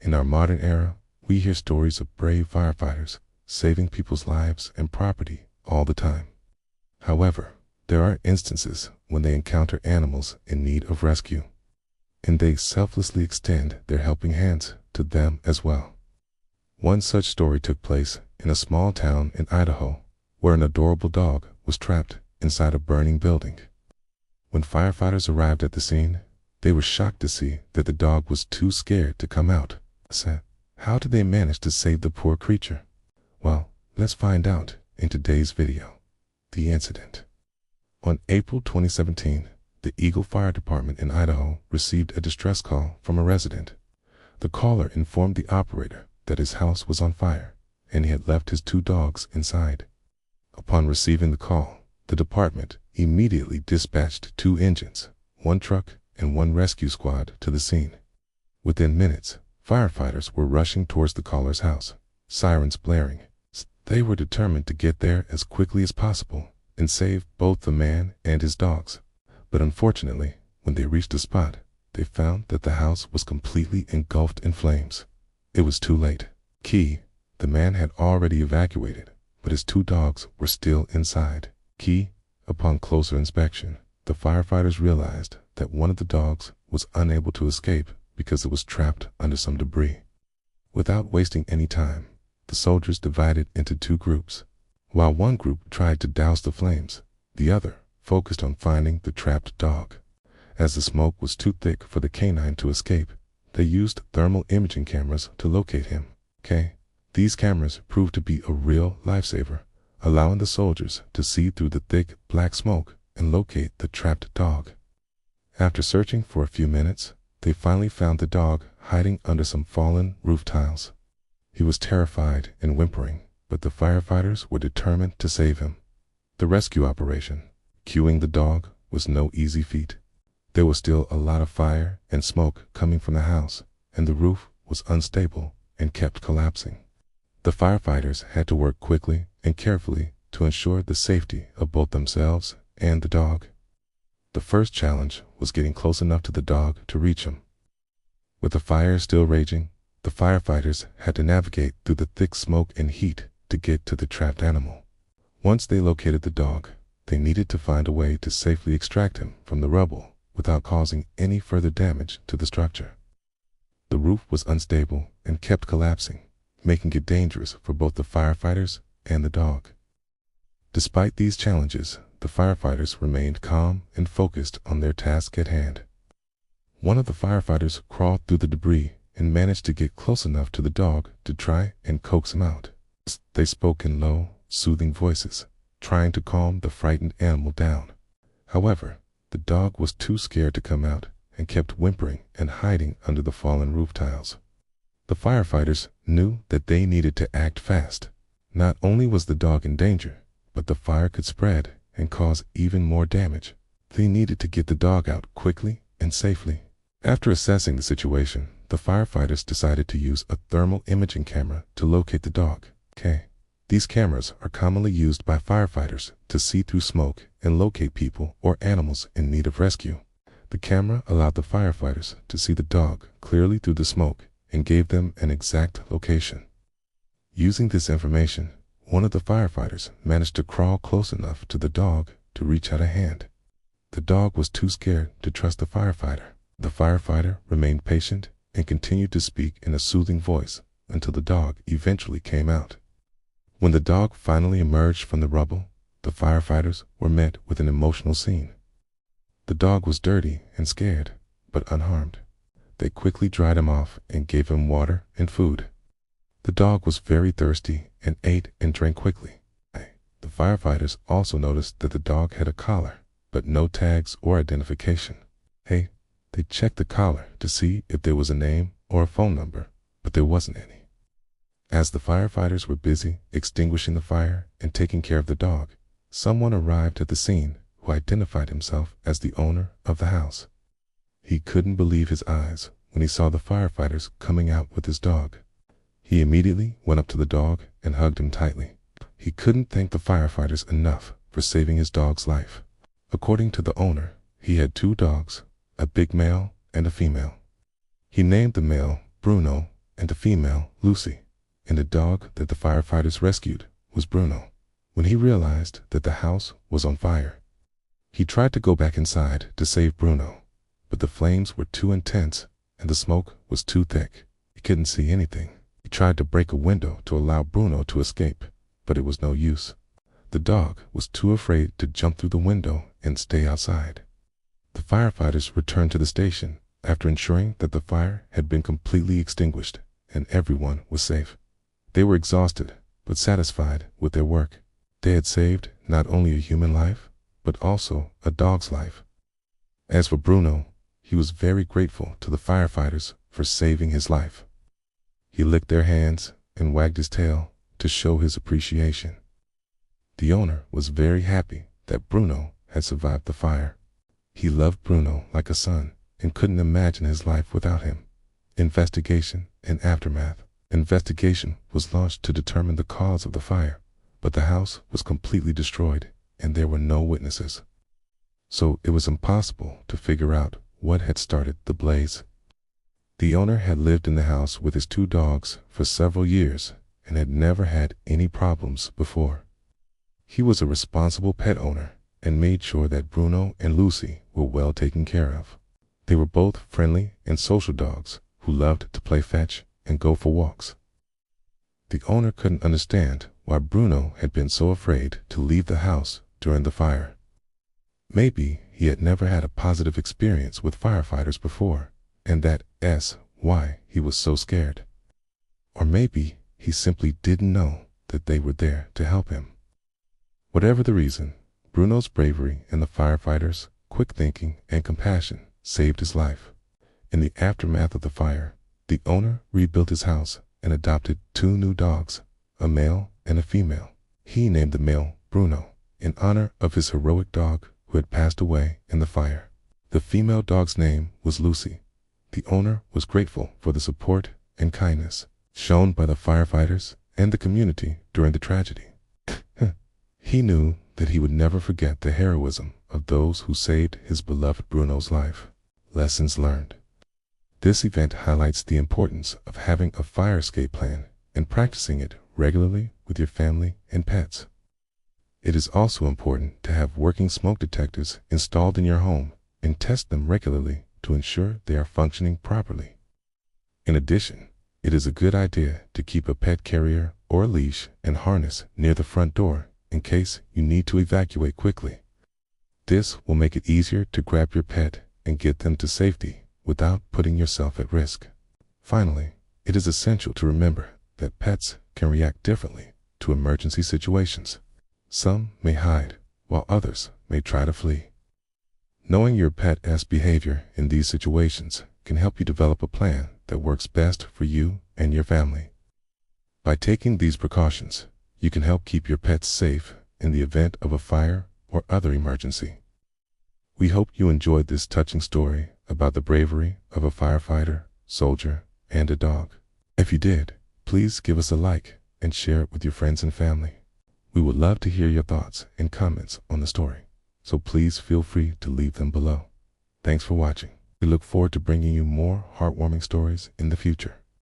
In our modern era, we hear stories of brave firefighters saving people's lives and property all the time. However, there are instances when they encounter animals in need of rescue, and they selflessly extend their helping hands to them as well. One such story took place in a small town in Idaho, where an adorable dog was trapped inside a burning building. When firefighters arrived at the scene, they were shocked to see that the dog was too scared to come out. How did they manage to save the poor creature? Well, let's find out in today's video. The incident. On April 2017, the Eagle Fire Department in Idaho received a distress call from a resident. The caller informed the operator that his house was on fire and he had left his 2 dogs inside. Upon receiving the call, the department immediately dispatched 2 engines, 1 truck, and 1 rescue squad to the scene. Within minutes, firefighters were rushing towards the caller's house, sirens blaring. They were determined to get there as quickly as possible and save both the man and his dogs. But unfortunately, when they reached the spot, they found that the house was completely engulfed in flames. It was too late. The man had already evacuated, but his 2 dogs were still inside. Upon closer inspection, the firefighters realized that one of the dogs was unable to escape because it was trapped under some debris. Without wasting any time, the soldiers divided into 2 groups. While one group tried to douse the flames, the other focused on finding the trapped dog. As the smoke was too thick for the canine to escape, they used thermal imaging cameras to locate him. These cameras proved to be a real lifesaver, allowing the soldiers to see through the thick black smoke and locate the trapped dog. After searching for a few minutes, they finally found the dog hiding under some fallen roof tiles. He was terrified and whimpering, but the firefighters were determined to save him. The rescue operation, cueing the dog, was no easy feat. There was still a lot of fire and smoke coming from the house, and the roof was unstable and kept collapsing. The firefighters had to work quickly and carefully to ensure the safety of both themselves and the dog. The first challenge was getting close enough to the dog to reach him. With the fire still raging, the firefighters had to navigate through the thick smoke and heat to get to the trapped animal. Once they located the dog, they needed to find a way to safely extract him from the rubble without causing any further damage to the structure. The roof was unstable and kept collapsing, making it dangerous for both the firefighters and the dog. Despite these challenges, the firefighters remained calm and focused on their task at hand. One of the firefighters crawled through the debris and managed to get close enough to the dog to try and coax him out. They spoke in low, soothing voices, trying to calm the frightened animal down. However, the dog was too scared to come out and kept whimpering and hiding under the fallen roof tiles. The firefighters knew that they needed to act fast. Not only was the dog in danger, but the fire could spread and cause even more damage. They needed to get the dog out quickly and safely. After assessing the situation, the firefighters decided to use a thermal imaging camera to locate the dog. These cameras are commonly used by firefighters to see through smoke and locate people or animals in need of rescue. The camera allowed the firefighters to see the dog clearly through the smoke and gave them an exact location. Using this information, one of the firefighters managed to crawl close enough to the dog to reach out a hand. The dog was too scared to trust the firefighter. The firefighter remained patient and continued to speak in a soothing voice until the dog eventually came out. When the dog finally emerged from the rubble, the firefighters were met with an emotional scene. The dog was dirty and scared, but unharmed. They quickly dried him off and gave him water and food. The dog was very thirsty and ate and drank quickly. The firefighters also noticed that the dog had a collar, but no tags or identification. They checked the collar to see if there was a name or a phone number, but there wasn't any. As the firefighters were busy extinguishing the fire and taking care of the dog, someone arrived at the scene who identified himself as the owner of the house. He couldn't believe his eyes when he saw the firefighters coming out with his dog. He immediately went up to the dog and hugged him tightly. He couldn't thank the firefighters enough for saving his dog's life. According to the owner, he had 2 dogs, a big male and a female. He named the male Bruno and a female, Lucy, and the dog that the firefighters rescued was Bruno. When he realized that the house was on fire, he tried to go back inside to save Bruno, but the flames were too intense and the smoke was too thick. He couldn't see anything. He tried to break a window to allow Bruno to escape, but it was no use. The dog was too afraid to jump through the window and stay outside. The firefighters returned to the station after ensuring that the fire had been completely extinguished and everyone was safe. They were exhausted but satisfied with their work. They had saved not only a human life, but also a dog's life. As for Bruno, he was very grateful to the firefighters for saving his life. He licked their hands and wagged his tail to show his appreciation. The owner was very happy that Bruno had survived the fire. He loved Bruno like a son and couldn't imagine his life without him. Investigation and aftermath. Investigation was launched to determine the cause of the fire, but the house was completely destroyed and there were no witnesses. So it was impossible to figure out what had started the blaze. The owner had lived in the house with his 2 dogs for several years and had never had any problems before. He was a responsible pet owner and made sure that Bruno and Lucy were well taken care of. They were both friendly and social dogs who loved to play fetch and go for walks. The owner couldn't understand why Bruno had been so afraid to leave the house during the fire. Maybe he had never had a positive experience with firefighters before, and that's why he was so scared. Or maybe he simply didn't know that they were there to help him. Whatever the reason, Bruno's bravery and the firefighters' quick thinking and compassion saved his life. In the aftermath of the fire, the owner rebuilt his house and adopted 2 new dogs, a male and a female. He named the male Bruno in honor of his heroic dog who had passed away in the fire. The female dog's name was Lucy. The owner was grateful for the support and kindness shown by the firefighters and the community during the tragedy. He knew that he would never forget the heroism of those who saved his beloved Bruno's life. Lessons learned. This event highlights the importance of having a fire escape plan and practicing it regularly with your family and pets. It is also important to have working smoke detectors installed in your home and test them regularly to ensure they are functioning properly. In addition, it is a good idea to keep a pet carrier or a leash and harness near the front door in case you need to evacuate quickly. This will make it easier to grab your pet and get them to safety without putting yourself at risk. Finally, it is essential to remember that pets can react differently to emergency situations. Some may hide, while others may try to flee. Knowing your pet's behavior in these situations can help you develop a plan that works best for you and your family. By taking these precautions, you can help keep your pets safe in the event of a fire or other emergency. We hope you enjoyed this touching story about the bravery of a firefighter, soldier, and a dog. If you did, please give us a like and share it with your friends and family. We would love to hear your thoughts and comments on the story, so please feel free to leave them below. Thanks for watching. We look forward to bringing you more heartwarming stories in the future.